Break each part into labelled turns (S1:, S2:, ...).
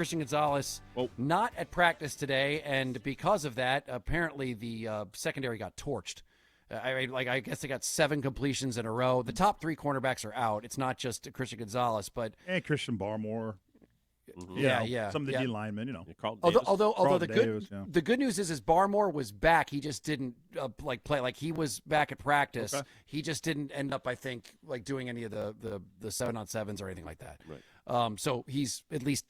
S1: Christian Gonzalez not at practice today, and because of that, apparently the secondary got torched. I guess they got 7 completions in a row. The top 3 cornerbacks are out. It's not just Christian Gonzalez, but
S2: and Christian Barmore.
S1: Yeah.
S2: Some of the D linemen,
S1: Although
S2: the
S1: the good news is Barmore was back. He just didn't play. Like, he was back at practice. Okay. He just didn't end up, I think, like doing any of the 7-on-7s or anything like that.
S2: Right.
S1: So he's at least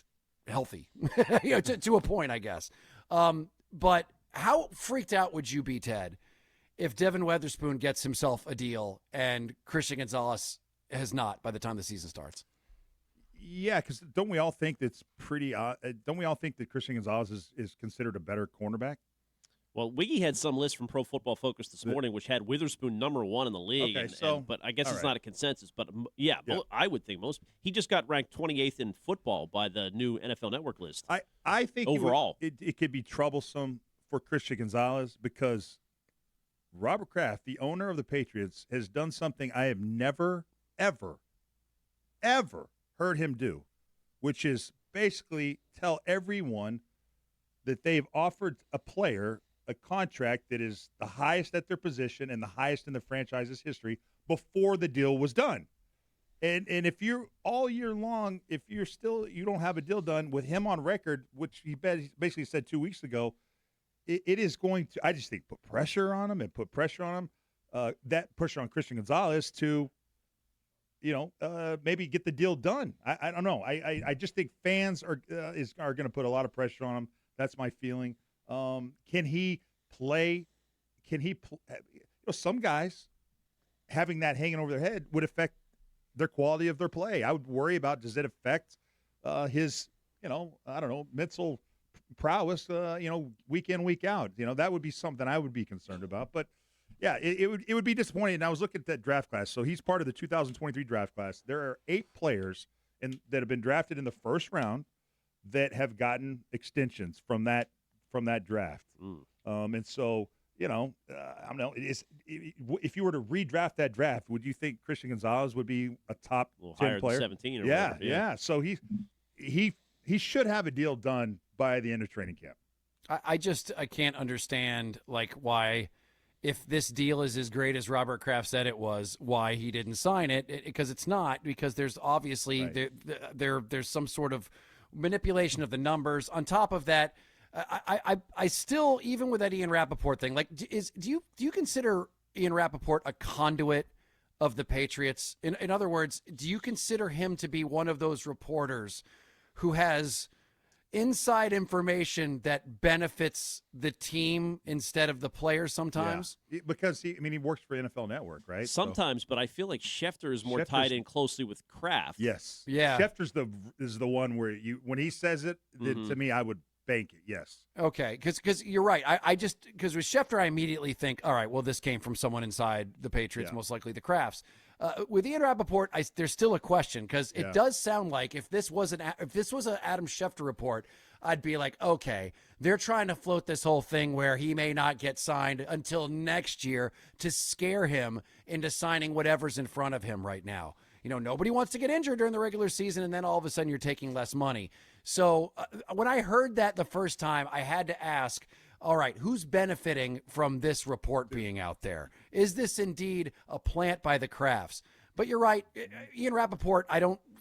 S1: healthy, to a point, I guess. But how freaked out would you be, Ted, if Devin Weatherspoon gets himself a deal and Christian Gonzalez has not by the time the season starts?
S2: Yeah, because don't we all think that's pretty don't we all think that Christian Gonzalez is considered a better cornerback?
S3: Well, Wiggy had some list from Pro Football Focus this morning, which had Witherspoon number 1 in the league.
S2: Okay,
S3: but I guess it's not a consensus. But, I would think he just got ranked 28th in football by the new NFL Network list.
S2: I think
S3: overall
S2: it could be troublesome for Christian Gonzalez because Robert Kraft, the owner of the Patriots, has done something I have never, ever, ever heard him do, which is basically tell everyone that they've offered a player a contract that is the highest at their position and the highest in the franchise's history before the deal was done. And if you're all year long, if you don't have a deal done with him on record, which he basically said 2 weeks ago, it is going to, I just think, put pressure on him. That pressure on Christian Gonzalez to, maybe get the deal done. I don't know. I just think fans are going to put a lot of pressure on him. That's my feeling. Can he play? Some guys having that hanging over their head would affect their quality of their play. I would worry about, does it affect his, mental prowess, week in, week out. That would be something I would be concerned about. But yeah, it would be disappointing. And I was looking at that draft class. So he's part of the 2023 draft class. There are 8 players that have been drafted in the first round that have gotten extensions from that draft. And so, I don't know. If you were to redraft that draft, would you think Christian Gonzalez would be a top 10 player?
S3: 17 or
S2: whatever.
S3: Yeah.
S2: So he should have a deal done by the end of training camp.
S1: I can't understand why, if this deal is as great as Robert Kraft said it was, why he didn't sign it, because it's not, because there's obviously there's some sort of manipulation of the numbers. On top of that, I still, even with that Ian Rappaport thing, do you consider Ian Rappaport a conduit of the Patriots? In other words, do you consider him to be one of those reporters who has inside information that benefits the team instead of the players sometimes?
S2: Yeah. Because he works for NFL Network, right?
S3: Sometimes, but I feel like Schefter is more tied in closely with Kraft.
S2: Yes.
S1: Yeah.
S2: Schefter's is the one where when he says it, to me, I would bank it. Yes. Okay.
S1: Because you're right. Because with Schefter, I immediately think, all right, well, this came from someone inside the Patriots, most likely the Krafts. With Ian Rappaport, there's still a question, because it does sound like if this was an Adam Schefter report, I'd be like, okay, they're trying to float this whole thing where he may not get signed until next year to scare him into signing whatever's in front of him right now. Nobody wants to get injured during the regular season, and then all of a sudden you're taking less money. So when I heard that the first time, I had to ask, all right, who's benefiting from this report being out there? Is this indeed a plant by the Krafts? But you're right, Ian Rappaport,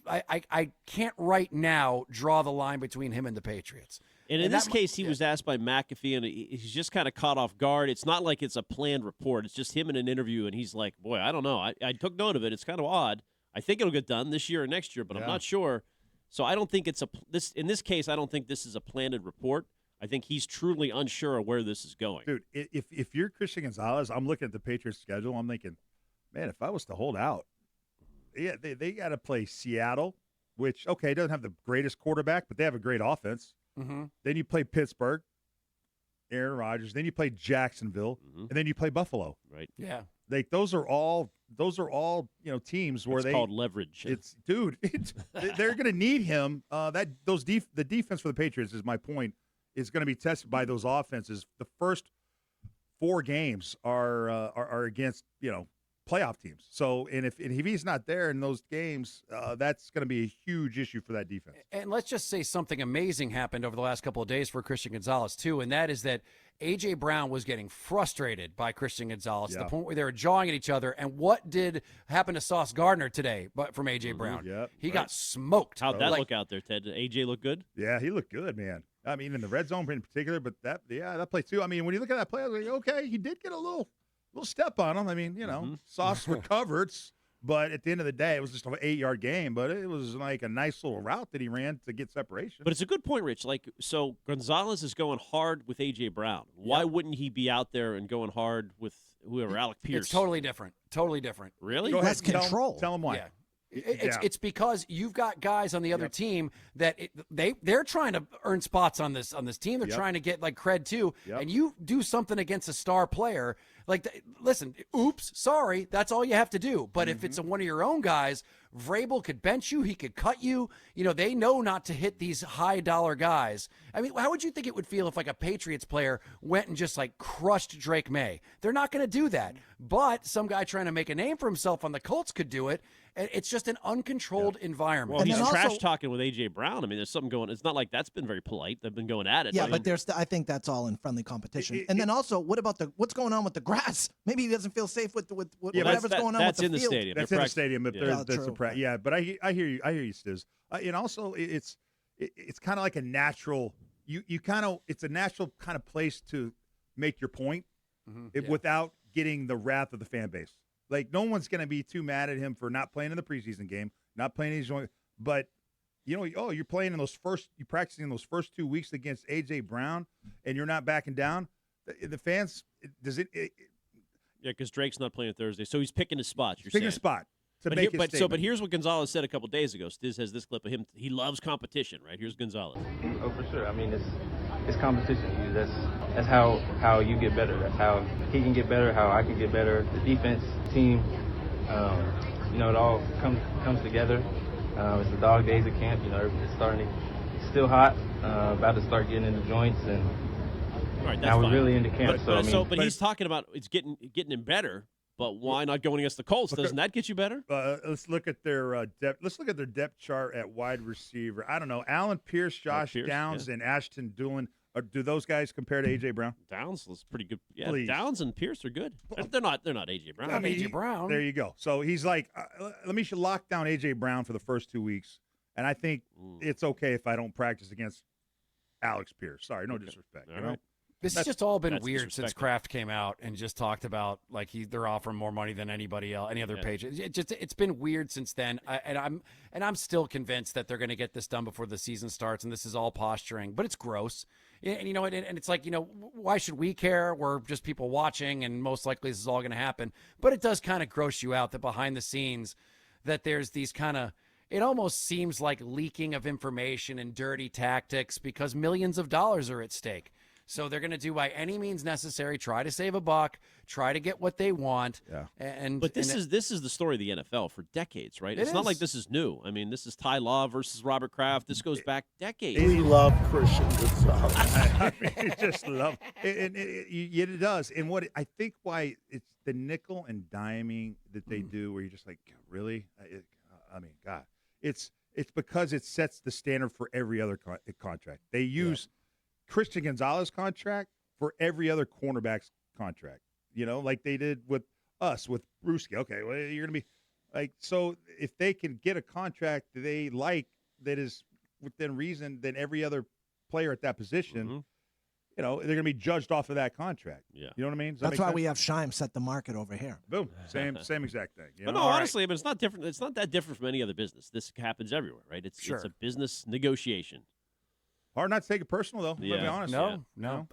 S1: I can't right now draw the line between him and the Patriots.
S3: And in this case, he was asked by McAfee, and he's just kind of caught off guard. It's not like it's a planned report. It's just him in an interview, and he's like, boy, I don't know. I took note of it. It's kind of odd. I think it'll get done this year or next year, but I'm not sure. So I don't think in this case, I don't think this is a planned report. I think he's truly unsure of where this is going.
S2: Dude, if you're Christian Gonzalez, I'm looking at the Patriots schedule. I'm thinking, man, if I was to hold out, they got to play Seattle, which, okay, doesn't have the greatest quarterback, but they have a great offense.
S1: Mm-hmm.
S2: Then you play Pittsburgh, Aaron Rodgers. Then you play Jacksonville, and then you play Buffalo.
S3: Right.
S1: Yeah.
S2: Those are all teams where
S3: it's called leverage.
S2: They're going to need him. The defense for the Patriots, is my point, is going to be tested by those offenses. The first 4 games are against playoff teams. So, and if he's not there in those games, that's going to be a huge issue for that defense.
S1: And let's just say something amazing happened over the last couple of days for Christian Gonzalez, too, and that is that A.J. Brown was getting frustrated by Christian Gonzalez to the point where they were jawing at each other. And what did happen to Sauce Gardner today from A.J. Brown? He got smoked.
S3: How'd that look out there, Ted? Did A.J. look good?
S2: Yeah, he looked good, man. I mean, in the red zone in particular, but that play, too. I mean, when you look at that play, I was like, okay, he did get a little step on him. I mean, Sauce recovered, but at the end of the day, it was just an 8-yard game. But it was like a nice little route that he ran to get separation.
S3: But it's a good point, Rich. Like, so Gonzalez is going hard with A.J. Brown. Why wouldn't he be out there and going hard with whoever, Alec Pierce?
S1: It's totally different. Totally different.
S3: Really?
S2: Go ahead,
S4: Less control.
S2: Tell him why.
S1: Yeah. It's because you've got guys on the other team that they're trying to earn spots on this team. They're trying to get like cred too. And you do something against a star player, listen, oops, sorry, that's all you have to do. But if it's one of your own guys, Vrabel could bench you, he could cut you. They know not to hit these high dollar guys. I mean, how would you think it would feel if like a Patriots player went and just like crushed Drake May? They're not going to do that. But some guy trying to make a name for himself on the Colts could do it. It's just an uncontrolled environment.
S3: Well, he's trash talking with A.J. Brown. I mean, there's something going. It's not like that's been very polite. They've been going at it.
S4: Yeah, but I think that's all in friendly competition. And then also, what's going on with the grass? Maybe he doesn't feel safe with whatever's going on with the field.
S3: That's in the stadium.
S2: That's in the stadium. But but I hear you, Stiz. And also, it's kind of like a natural. It's a natural kind of place to make your point without getting the wrath of the fan base. Like, no one's going to be too mad at him for not playing in the preseason game, not playing his joint. But, you're playing you're practicing in those first 2 weeks against A.J. Brown, and you're not backing down. The fans,
S3: yeah, because Drake's not playing Thursday, so he's picking his spots.
S2: Picking a spot to make his statement.
S3: But here's what Gonzalez said a couple days ago. Stiz has this clip of him. He loves competition, right? Here's Gonzalez.
S5: Oh, for sure. I mean, it's competition. That's how you get better. That's how he can get better, how I can get better. The defense, team, it all comes together. It's the dog days of camp. It's still hot, about to start getting into joints, and now we're really into camp.
S2: But
S3: he's talking about it's getting him better. But why not going against the Colts? Doesn't that get you better?
S2: Let's look at their depth. Let's look at their depth chart at wide receiver. I don't know. Allen Pierce, Josh Downs, and Ashton Dulin. Do those guys compare to A.J. Brown?
S3: Downs is pretty good. Yeah,
S2: Please.
S3: Downs and Pierce are good. They're not A.J. Brown.
S1: I mean, A.J. Brown.
S2: There you go. So he's like, let me lock down A.J. Brown for the first 2 weeks, and I think it's okay if I don't practice against Alex Pierce. Sorry, no disrespect.
S3: All right.
S1: This has just all been weird since Kraft came out and just talked about like they're offering more money than anybody else, any other page. It's been weird since then. I'm still convinced that they're going to get this done before the season starts, and this is all posturing. But it's gross, and it's like why should we care? We're just people watching, and most likely this is all going to happen. But it does kind of gross you out that behind the scenes that there's these kind of. It almost seems like leaking of information and dirty tactics because millions of dollars are at stake. So they're going to do by any means necessary, try to save a buck, try to get what they want.
S2: Yeah.
S3: But this is the story of the NFL for decades, right? It's not like this is new. I mean, this is Ty Law versus Robert Kraft. This goes back decades.
S6: We love Christian Gonzalez.
S2: I mean, just love it. It does. And I think why it's the nickel and diming that they do where you're just like, really? I mean, God. It's because it sets the standard for every other contract. They use Christian Gonzalez contract for every other cornerback's contract, like they did with us, with Bruschi. Okay, well, you're going to be like, so if they can get a contract that they like that is within reason, then every other player at that position, they're going to be judged off of that contract.
S3: Yeah.
S2: You know what I mean?
S4: That's why we have Scheim set the market over here.
S2: Boom. Same exact thing.
S3: But no, honestly, I mean, it's not different. It's not that different from any other business. This happens everywhere, right? It's a business negotiation.
S2: Hard not to take it personal, though.
S3: Yeah.
S2: Let's be honest.
S1: No.